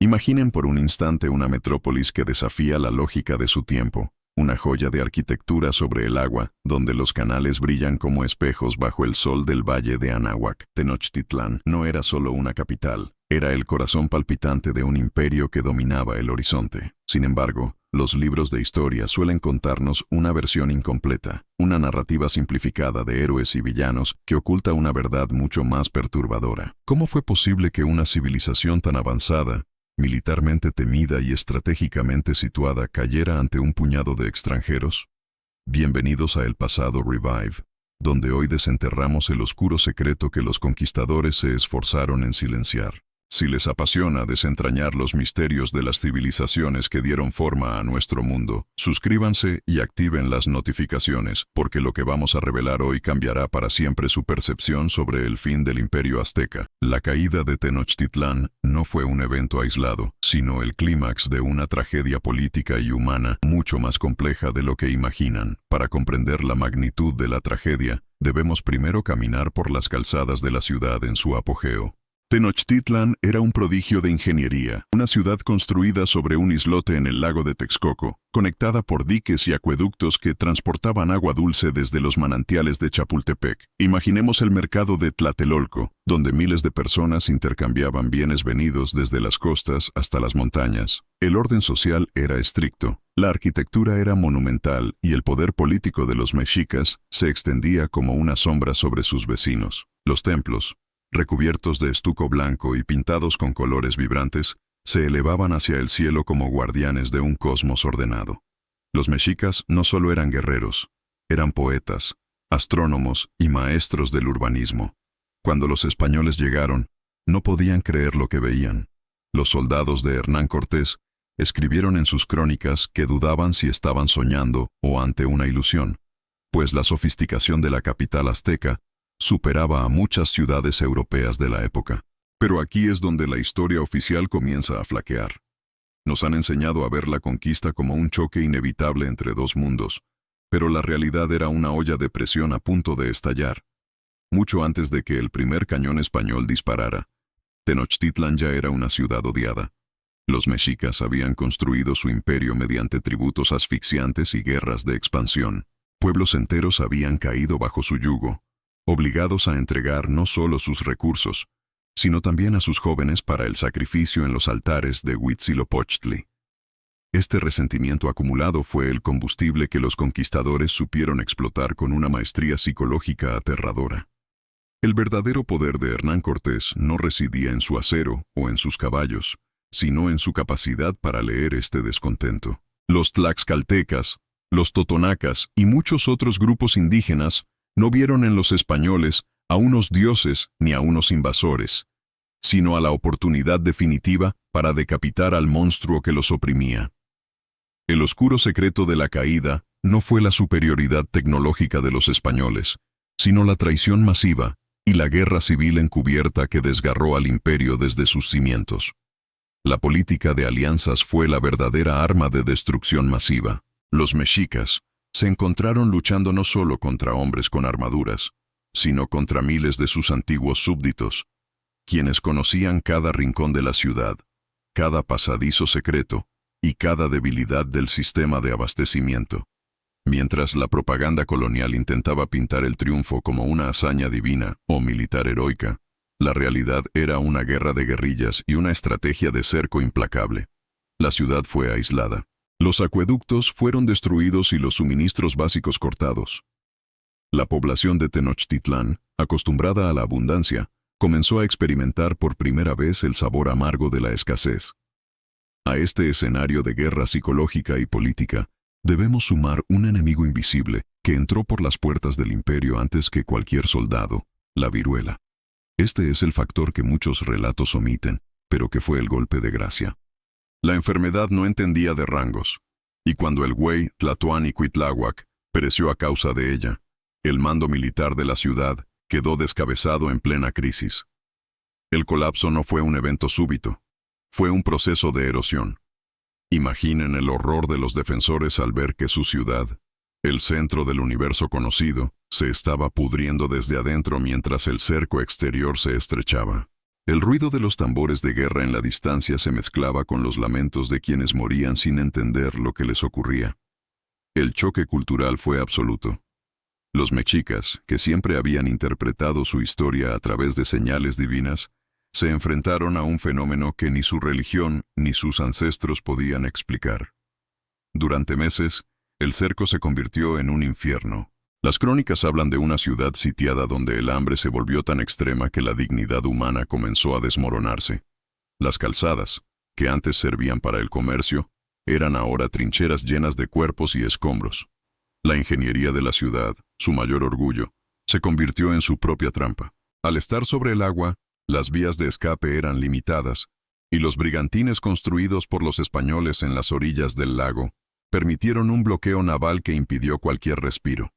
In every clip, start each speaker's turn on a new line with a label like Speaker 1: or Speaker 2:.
Speaker 1: Imaginen por un instante una metrópolis que desafía la lógica de su tiempo, una joya de arquitectura sobre el agua, donde los canales brillan como espejos bajo el sol del valle de Anáhuac. Tenochtitlán no era solo una capital, era el corazón palpitante de un imperio que dominaba el horizonte. Sin embargo, los libros de historia suelen contarnos una versión incompleta, una narrativa simplificada de héroes y villanos que oculta una verdad mucho más perturbadora. ¿Cómo fue posible que una civilización tan avanzada, militarmente temida y estratégicamente situada, cayera ante un puñado de extranjeros? Bienvenidos a El Pasado Revive, donde hoy desenterramos el oscuro secreto que los conquistadores se esforzaron en silenciar. Si les apasiona desentrañar los misterios de las civilizaciones que dieron forma a nuestro mundo, suscríbanse y activen las notificaciones, porque lo que vamos a revelar hoy cambiará para siempre su percepción sobre el fin del Imperio Azteca. La caída de Tenochtitlán no fue un evento aislado, sino el clímax de una tragedia política y humana mucho más compleja de lo que imaginan. Para comprender la magnitud de la tragedia, debemos primero caminar por las calzadas de la ciudad en su apogeo. Tenochtitlán era un prodigio de ingeniería, una ciudad construida sobre un islote en el lago de Texcoco, conectada por diques y acueductos que transportaban agua dulce desde los manantiales de Chapultepec. Imaginemos el mercado de Tlatelolco, donde miles de personas intercambiaban bienes venidos desde las costas hasta las montañas. El orden social era estricto, la arquitectura era monumental y el poder político de los mexicas se extendía como una sombra sobre sus vecinos. Los templos, recubiertos de estuco blanco y pintados con colores vibrantes, se elevaban hacia el cielo como guardianes de un cosmos ordenado. Los mexicas no solo eran guerreros, eran poetas, astrónomos y maestros del urbanismo. Cuando los españoles llegaron, no podían creer lo que veían. Los soldados de Hernán Cortés escribieron en sus crónicas que dudaban si estaban soñando o ante una ilusión, pues la sofisticación de la capital azteca superaba a muchas ciudades europeas de la época. Pero aquí es donde la historia oficial comienza a flaquear. Nos han enseñado a ver la conquista como un choque inevitable entre dos mundos, pero la realidad era una olla de presión a punto de estallar. Mucho antes de que el primer cañón español disparara, Tenochtitlán ya era una ciudad odiada. Los mexicas habían construido su imperio mediante tributos asfixiantes y guerras de expansión. Pueblos enteros habían caído bajo su yugo, obligados a entregar no solo sus recursos, sino también a sus jóvenes para el sacrificio en los altares de Huitzilopochtli. Este resentimiento acumulado fue el combustible que los conquistadores supieron explotar con una maestría psicológica aterradora. El verdadero poder de Hernán Cortés no residía en su acero o en sus caballos, sino en su capacidad para leer este descontento. Los tlaxcaltecas, los totonacas y muchos otros grupos indígenas no vieron en los españoles a unos dioses ni a unos invasores, sino a la oportunidad definitiva para decapitar al monstruo que los oprimía. El oscuro secreto de la caída no fue la superioridad tecnológica de los españoles, sino la traición masiva y la guerra civil encubierta que desgarró al imperio desde sus cimientos. La política de alianzas fue la verdadera arma de destrucción masiva. Los mexicas se encontraron luchando no solo contra hombres con armaduras, sino contra miles de sus antiguos súbditos, quienes conocían cada rincón de la ciudad, cada pasadizo secreto y cada debilidad del sistema de abastecimiento. Mientras la propaganda colonial intentaba pintar el triunfo como una hazaña divina o militar heroica, la realidad era una guerra de guerrillas y una estrategia de cerco implacable. La ciudad fue aislada. Los acueductos fueron destruidos y los suministros básicos cortados. La población de Tenochtitlán, acostumbrada a la abundancia, comenzó a experimentar por primera vez el sabor amargo de la escasez. A este escenario de guerra psicológica y política, debemos sumar un enemigo invisible que entró por las puertas del imperio antes que cualquier soldado: la viruela. Este es el factor que muchos relatos omiten, pero que fue el golpe de gracia. La enfermedad no entendía de rangos, y cuando el güey Tlatoani Cuitláhuac pereció a causa de ella, el mando militar de la ciudad quedó descabezado en plena crisis. El colapso no fue un evento súbito, fue un proceso de erosión. Imaginen el horror de los defensores al ver que su ciudad, el centro del universo conocido, se estaba pudriendo desde adentro mientras el cerco exterior se estrechaba. El ruido de los tambores de guerra en la distancia se mezclaba con los lamentos de quienes morían sin entender lo que les ocurría. El choque cultural fue absoluto. Los mexicas, que siempre habían interpretado su historia a través de señales divinas, se enfrentaron a un fenómeno que ni su religión ni sus ancestros podían explicar. Durante meses, el cerco se convirtió en un infierno. Las crónicas hablan de una ciudad sitiada donde el hambre se volvió tan extrema que la dignidad humana comenzó a desmoronarse. Las calzadas, que antes servían para el comercio, eran ahora trincheras llenas de cuerpos y escombros. La ingeniería de la ciudad, su mayor orgullo, se convirtió en su propia trampa. Al estar sobre el agua, las vías de escape eran limitadas, y los brigantines construidos por los españoles en las orillas del lago permitieron un bloqueo naval que impidió cualquier respiro.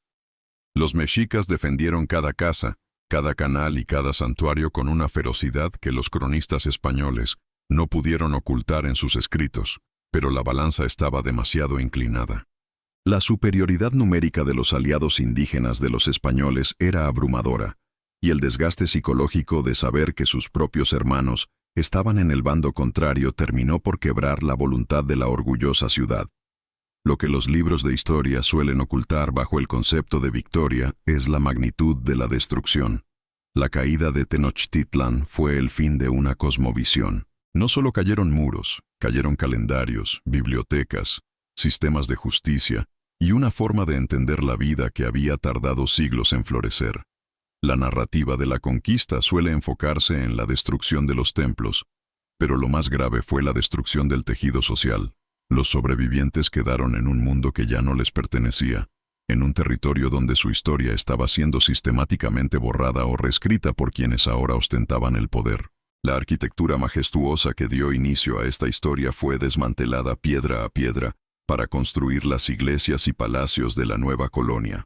Speaker 1: Los mexicas defendieron cada casa, cada canal y cada santuario con una ferocidad que los cronistas españoles no pudieron ocultar en sus escritos, pero la balanza estaba demasiado inclinada. La superioridad numérica de los aliados indígenas de los españoles era abrumadora, y el desgaste psicológico de saber que sus propios hermanos estaban en el bando contrario terminó por quebrar la voluntad de la orgullosa ciudad. Lo que los libros de historia suelen ocultar bajo el concepto de victoria es la magnitud de la destrucción. La caída de Tenochtitlan fue el fin de una cosmovisión. No solo cayeron muros, cayeron calendarios, bibliotecas, sistemas de justicia y una forma de entender la vida que había tardado siglos en florecer. La narrativa de la conquista suele enfocarse en la destrucción de los templos, pero lo más grave fue la destrucción del tejido social. Los sobrevivientes quedaron en un mundo que ya no les pertenecía, en un territorio donde su historia estaba siendo sistemáticamente borrada o reescrita por quienes ahora ostentaban el poder. La arquitectura majestuosa que dio inicio a esta historia fue desmantelada piedra a piedra para construir las iglesias y palacios de la nueva colonia.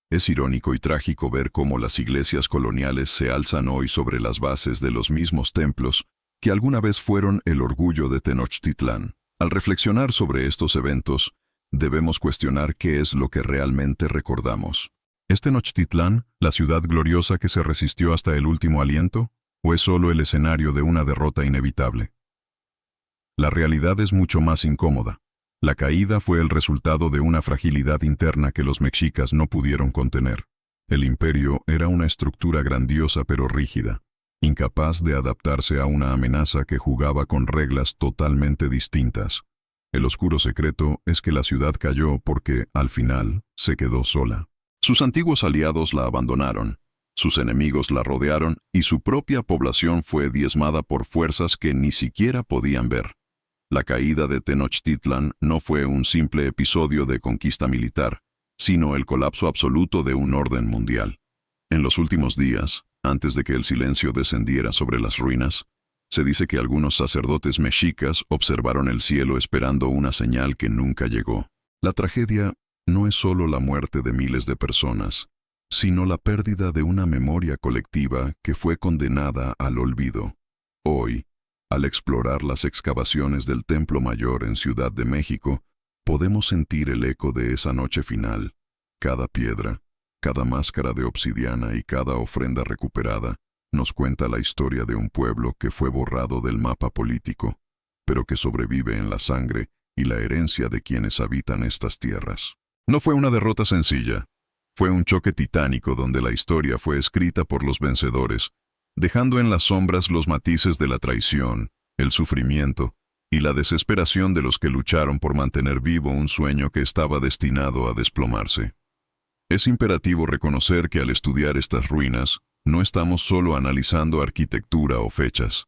Speaker 1: Es irónico y trágico ver cómo las iglesias coloniales se alzan hoy sobre las bases de los mismos templos que alguna vez fueron el orgullo de Tenochtitlán. Al reflexionar sobre estos eventos, debemos cuestionar qué es lo que realmente recordamos. ¿Es Tenochtitlán la ciudad gloriosa que se resistió hasta el último aliento, o es solo el escenario de una derrota inevitable? La realidad es mucho más incómoda. La caída fue el resultado de una fragilidad interna que los mexicas no pudieron contener. El imperio era una estructura grandiosa pero rígida, incapaz de adaptarse a una amenaza que jugaba con reglas totalmente distintas. El oscuro secreto es que la ciudad cayó porque, al final, se quedó sola. Sus antiguos aliados la abandonaron, sus enemigos la rodearon y su propia población fue diezmada por fuerzas que ni siquiera podían ver. La caída de Tenochtitlan no fue un simple episodio de conquista militar, sino el colapso absoluto de un orden mundial. En los últimos días, antes de que el silencio descendiera sobre las ruinas, se dice que algunos sacerdotes mexicas observaron el cielo esperando una señal que nunca llegó. La tragedia no es solo la muerte de miles de personas, sino la pérdida de una memoria colectiva que fue condenada al olvido. Hoy, al explorar las excavaciones del Templo Mayor en Ciudad de México, podemos sentir el eco de esa noche final. Cada piedra, cada máscara de obsidiana y cada ofrenda recuperada nos cuenta la historia de un pueblo que fue borrado del mapa político, pero que sobrevive en la sangre y la herencia de quienes habitan estas tierras. No fue una derrota sencilla, fue un choque titánico donde la historia fue escrita por los vencedores, dejando en las sombras los matices de la traición, el sufrimiento y la desesperación de los que lucharon por mantener vivo un sueño que estaba destinado a desplomarse. Es imperativo reconocer que al estudiar estas ruinas, no estamos solo analizando arquitectura o fechas.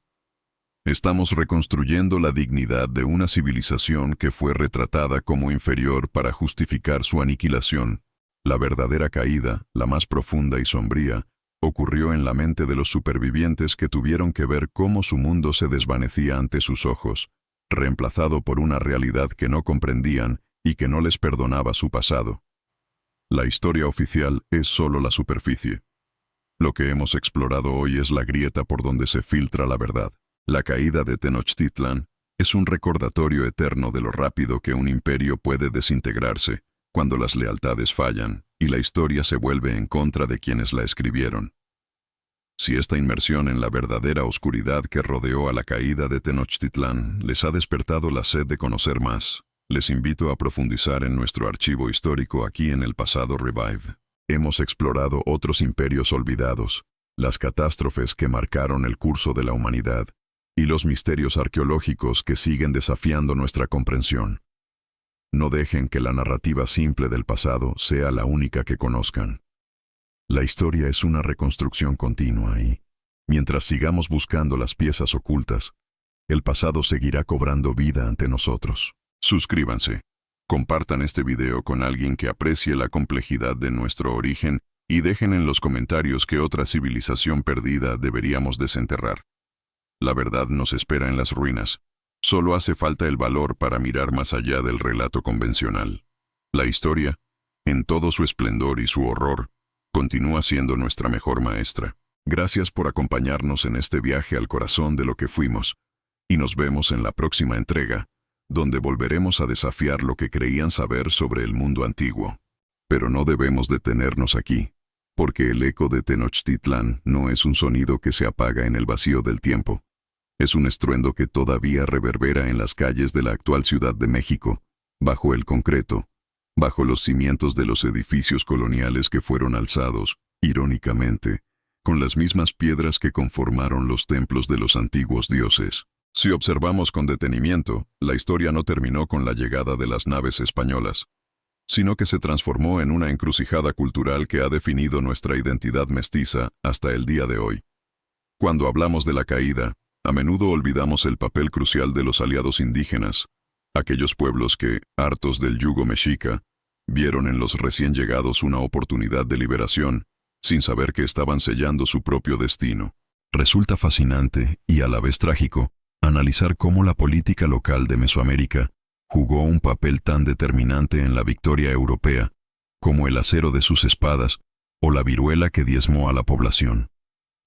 Speaker 1: Estamos reconstruyendo la dignidad de una civilización que fue retratada como inferior para justificar su aniquilación. La verdadera caída, la más profunda y sombría, ocurrió en la mente de los supervivientes que tuvieron que ver cómo su mundo se desvanecía ante sus ojos, reemplazado por una realidad que no comprendían y que no les perdonaba su pasado. La historia oficial es solo la superficie. Lo que hemos explorado hoy es la grieta por donde se filtra la verdad. La caída de Tenochtitlan es un recordatorio eterno de lo rápido que un imperio puede desintegrarse cuando las lealtades fallan y la historia se vuelve en contra de quienes la escribieron. Si esta inmersión en la verdadera oscuridad que rodeó a la caída de Tenochtitlán les ha despertado la sed de conocer más, les invito a profundizar en nuestro archivo histórico aquí en el pasado Revive. Hemos explorado otros imperios olvidados, las catástrofes que marcaron el curso de la humanidad y los misterios arqueológicos que siguen desafiando nuestra comprensión. No dejen que la narrativa simple del pasado sea la única que conozcan. La historia es una reconstrucción continua y, mientras sigamos buscando las piezas ocultas, el pasado seguirá cobrando vida ante nosotros. Suscríbanse, compartan este video con alguien que aprecie la complejidad de nuestro origen y dejen en los comentarios qué otra civilización perdida deberíamos desenterrar. La verdad nos espera en las ruinas. Solo hace falta el valor para mirar más allá del relato convencional. La historia, en todo su esplendor y su horror, continúa siendo nuestra mejor maestra. Gracias por acompañarnos en este viaje al corazón de lo que fuimos, y nos vemos en la próxima entrega, donde volveremos a desafiar lo que creían saber sobre el mundo antiguo. Pero no debemos detenernos aquí, porque el eco de Tenochtitlán no es un sonido que se apaga en el vacío del tiempo. Es un estruendo que todavía reverbera en las calles de la actual Ciudad de México, bajo el concreto, bajo los cimientos de los edificios coloniales que fueron alzados, irónicamente, con las mismas piedras que conformaron los templos de los antiguos dioses. Si observamos con detenimiento, la historia no terminó con la llegada de las naves españolas, sino que se transformó en una encrucijada cultural que ha definido nuestra identidad mestiza hasta el día de hoy. Cuando hablamos de la caída, a menudo olvidamos el papel crucial de los aliados indígenas, aquellos pueblos que, hartos del yugo mexica, vieron en los recién llegados una oportunidad de liberación, sin saber que estaban sellando su propio destino. Resulta fascinante, y a la vez trágico, analizar cómo la política local de Mesoamérica jugó un papel tan determinante en la victoria europea, como el acero de sus espadas o la viruela que diezmó a la población.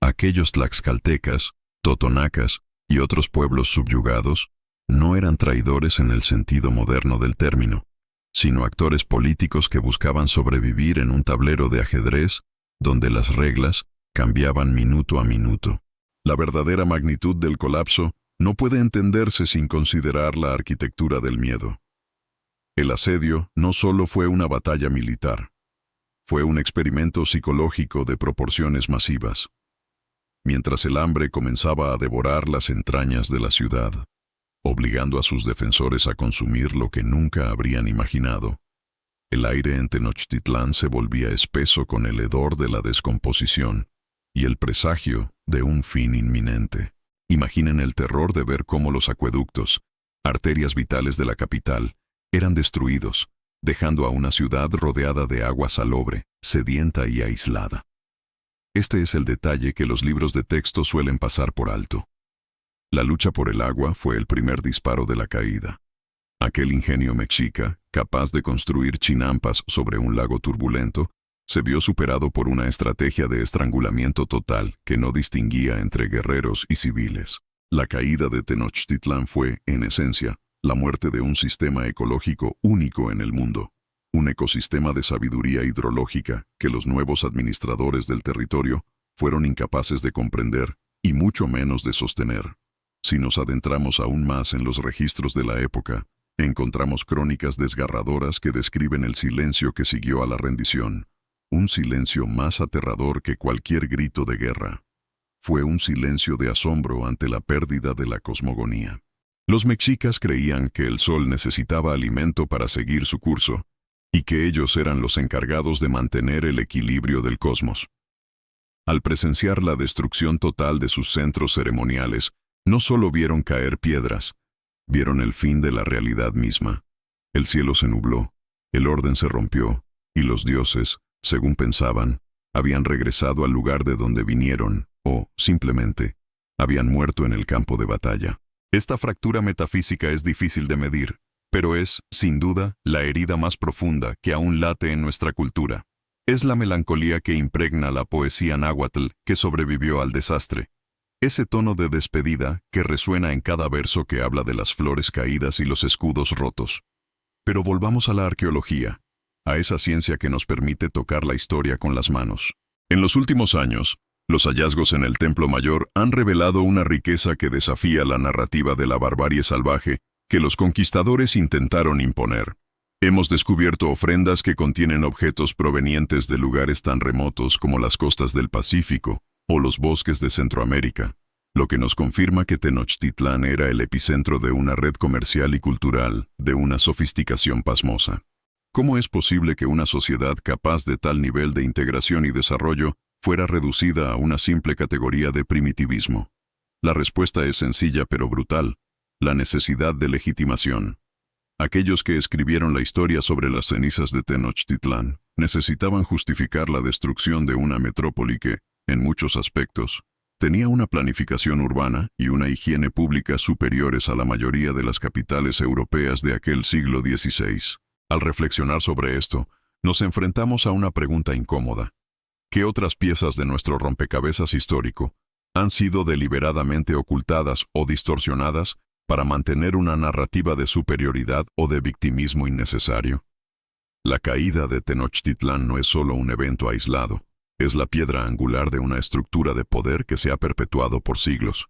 Speaker 1: Aquellos tlaxcaltecas, totonacas y otros pueblos subyugados no eran traidores en el sentido moderno del término, sino actores políticos que buscaban sobrevivir en un tablero de ajedrez donde las reglas cambiaban minuto a minuto. La verdadera magnitud del colapso no puede entenderse sin considerar la arquitectura del miedo. El asedio no solo fue una batalla militar, fue un experimento psicológico de proporciones masivas. Mientras el hambre comenzaba a devorar las entrañas de la ciudad, obligando a sus defensores a consumir lo que nunca habrían imaginado, el aire en Tenochtitlán se volvía espeso con el hedor de la descomposición y el presagio de un fin inminente. Imaginen el terror de ver cómo los acueductos, arterias vitales de la capital, eran destruidos, dejando a una ciudad rodeada de agua salobre, sedienta y aislada. Este es el detalle que los libros de texto suelen pasar por alto. La lucha por el agua fue el primer disparo de la caída. Aquel ingenio mexica, capaz de construir chinampas sobre un lago turbulento, se vio superado por una estrategia de estrangulamiento total que no distinguía entre guerreros y civiles. La caída de Tenochtitlán fue, en esencia, la muerte de un sistema ecológico único en el mundo, un ecosistema de sabiduría hidrológica que los nuevos administradores del territorio fueron incapaces de comprender y mucho menos de sostener. Si nos adentramos aún más en los registros de la época, encontramos crónicas desgarradoras que describen el silencio que siguió a la rendición. Un silencio más aterrador que cualquier grito de guerra. Fue un silencio de asombro ante la pérdida de la cosmogonía. Los mexicas creían que el sol necesitaba alimento para seguir su curso, y que ellos eran los encargados de mantener el equilibrio del cosmos. Al presenciar la destrucción total de sus centros ceremoniales, no solo vieron caer piedras, vieron el fin de la realidad misma. El cielo se nubló, el orden se rompió, y los dioses, según pensaban, habían regresado al lugar de donde vinieron, o, simplemente, habían muerto en el campo de batalla. Esta fractura metafísica es difícil de medir, pero es, sin duda, la herida más profunda que aún late en nuestra cultura. Es la melancolía que impregna la poesía náhuatl que sobrevivió al desastre. Ese tono de despedida que resuena en cada verso que habla de las flores caídas y los escudos rotos. Pero volvamos a la arqueología, a esa ciencia que nos permite tocar la historia con las manos. En los últimos años, Los hallazgos en el Templo Mayor han revelado una riqueza que desafía la narrativa de la barbarie salvaje que los conquistadores intentaron imponer. Hemos descubierto ofrendas que contienen objetos provenientes de lugares tan remotos como las costas del Pacífico o los bosques de Centroamérica, lo que nos confirma que Tenochtitlán era el epicentro de una red comercial y cultural de una sofisticación pasmosa. ¿Cómo es posible que una sociedad capaz de tal nivel de integración y desarrollo fuera reducida a una simple categoría de primitivismo? La respuesta es sencilla pero brutal: la necesidad de legitimación. Aquellos que escribieron la historia sobre las cenizas de Tenochtitlán necesitaban justificar la destrucción de una metrópoli que, en muchos aspectos, tenía una planificación urbana y una higiene pública superiores a la mayoría de las capitales europeas de aquel siglo XVI. Al reflexionar sobre esto, nos enfrentamos a una pregunta incómoda. ¿Qué otras piezas de nuestro rompecabezas histórico han sido deliberadamente ocultadas o distorsionadas para mantener una narrativa de superioridad o de victimismo innecesario? La caída de Tenochtitlán no es solo un evento aislado, es la piedra angular de una estructura de poder que se ha perpetuado por siglos.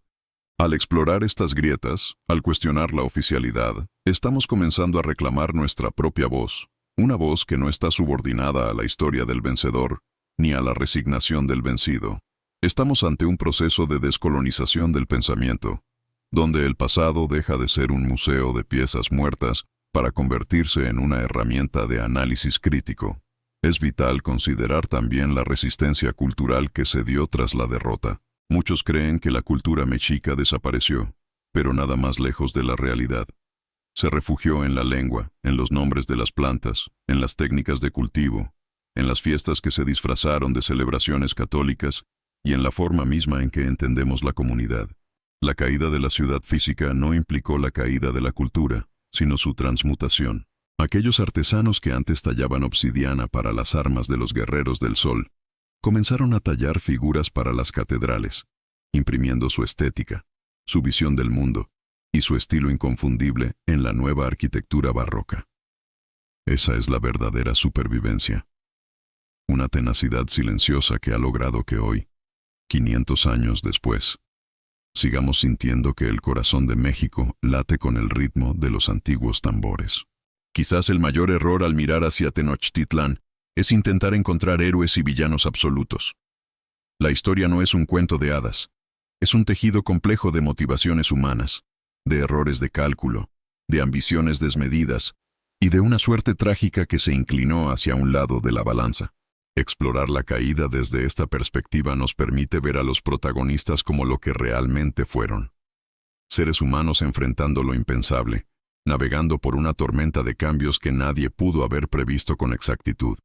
Speaker 1: Al explorar estas grietas, al cuestionar la oficialidad, estamos comenzando a reclamar nuestra propia voz, una voz que no está subordinada a la historia del vencedor, ni a la resignación del vencido. Estamos ante un proceso de descolonización del pensamiento, donde el pasado deja de ser un museo de piezas muertas para convertirse en una herramienta de análisis crítico. Es vital considerar también la resistencia cultural que se dio tras la derrota. Muchos creen que la cultura mexica desapareció, pero nada más lejos de la realidad. Se refugió en la lengua, en los nombres de las plantas, en las técnicas de cultivo, en las fiestas que se disfrazaron de celebraciones católicas y en la forma misma en que entendemos la comunidad. La caída de la ciudad física no implicó la caída de la cultura, sino su transmutación. Aquellos artesanos que antes tallaban obsidiana para las armas de los guerreros del sol, comenzaron a tallar figuras para las catedrales, imprimiendo su estética, su visión del mundo y su estilo inconfundible en la nueva arquitectura barroca. Esa es la verdadera supervivencia. Una tenacidad silenciosa que ha logrado que hoy, 500 años después, sigamos sintiendo que el corazón de México late con el ritmo de los antiguos tambores. Quizás el mayor error al mirar hacia Tenochtitlán es intentar encontrar héroes y villanos absolutos. La historia no es un cuento de hadas, es un tejido complejo de motivaciones humanas, de errores de cálculo, de ambiciones desmedidas y de una suerte trágica que se inclinó hacia un lado de la balanza. Explorar la caída desde esta perspectiva nos permite ver a los protagonistas como lo que realmente fueron: seres humanos enfrentando lo impensable, navegando por una tormenta de cambios que nadie pudo haber previsto con exactitud.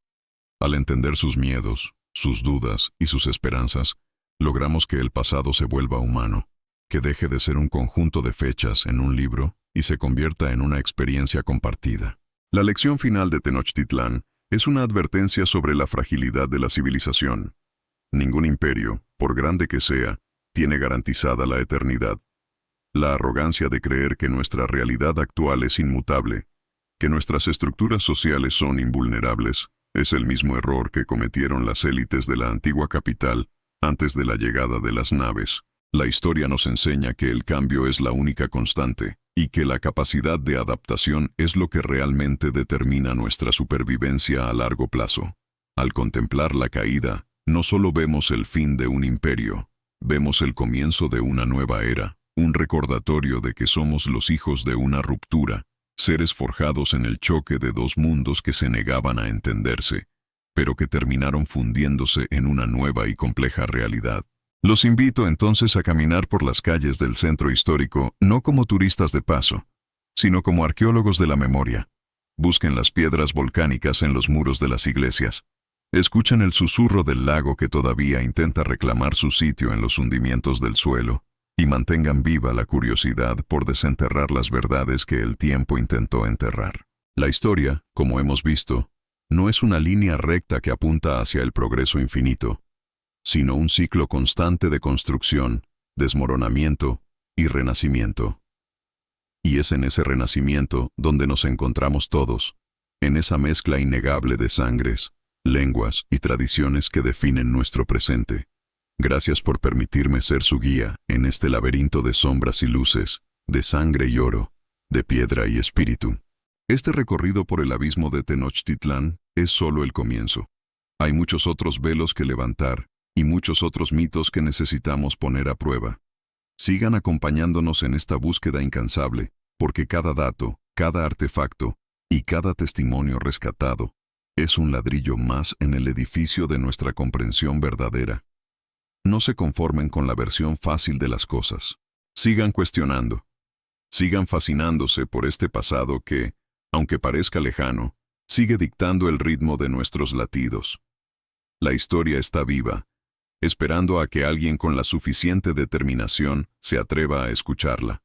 Speaker 1: Al entender sus miedos, sus dudas y sus esperanzas, logramos que el pasado se vuelva humano, que deje de ser un conjunto de fechas en un libro y se convierta en una experiencia compartida. La lección final de Tenochtitlán es una advertencia sobre la fragilidad de la civilización. Ningún imperio, por grande que sea, tiene garantizada la eternidad. La arrogancia de creer que nuestra realidad actual es inmutable, que nuestras estructuras sociales son invulnerables, es el mismo error que cometieron las élites de la antigua capital antes de la llegada de las naves. La historia nos enseña que el cambio es la única constante y que la capacidad de adaptación es lo que realmente determina nuestra supervivencia a largo plazo. Al contemplar la caída, no solo vemos el fin de un imperio, vemos el comienzo de una nueva era, un recordatorio de que somos los hijos de una ruptura, seres forjados en el choque de dos mundos que se negaban a entenderse, pero que terminaron fundiéndose en una nueva y compleja realidad. Los invito entonces a caminar por las calles del centro histórico no como turistas de paso, sino como arqueólogos de la memoria. Busquen las piedras volcánicas en los muros de las iglesias. Escuchen el susurro del lago que todavía intenta reclamar su sitio en los hundimientos del suelo, y mantengan viva la curiosidad por desenterrar las verdades que el tiempo intentó enterrar. La historia, como hemos visto, no es una línea recta que apunta hacia el progreso infinito, sino un ciclo constante de construcción, desmoronamiento y renacimiento. Y es en ese renacimiento donde nos encontramos todos, en esa mezcla innegable de sangres, lenguas y tradiciones que definen nuestro presente. Gracias por permitirme ser su guía en este laberinto de sombras y luces, de sangre y oro, de piedra y espíritu. Este recorrido por el abismo de Tenochtitlán es solo el comienzo. Hay muchos otros velos que levantar y muchos otros mitos que necesitamos poner a prueba. Sigan acompañándonos en esta búsqueda incansable, porque cada dato, cada artefacto y cada testimonio rescatado es un ladrillo más en el edificio de nuestra comprensión verdadera. No se conformen con la versión fácil de las cosas. Sigan cuestionando. Sigan fascinándose por este pasado que, aunque parezca lejano, sigue dictando el ritmo de nuestros latidos. La historia está viva, esperando a que alguien con la suficiente determinación se atreva a escucharla.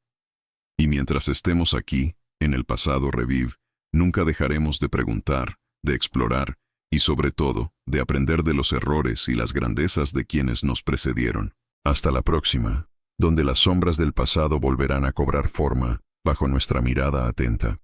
Speaker 1: Y mientras estemos aquí, en el pasado Reviv, nunca dejaremos de preguntar, de explorar y sobre todo, de aprender de los errores y las grandezas de quienes nos precedieron. Hasta la próxima, donde las sombras del pasado volverán a cobrar forma bajo nuestra mirada atenta.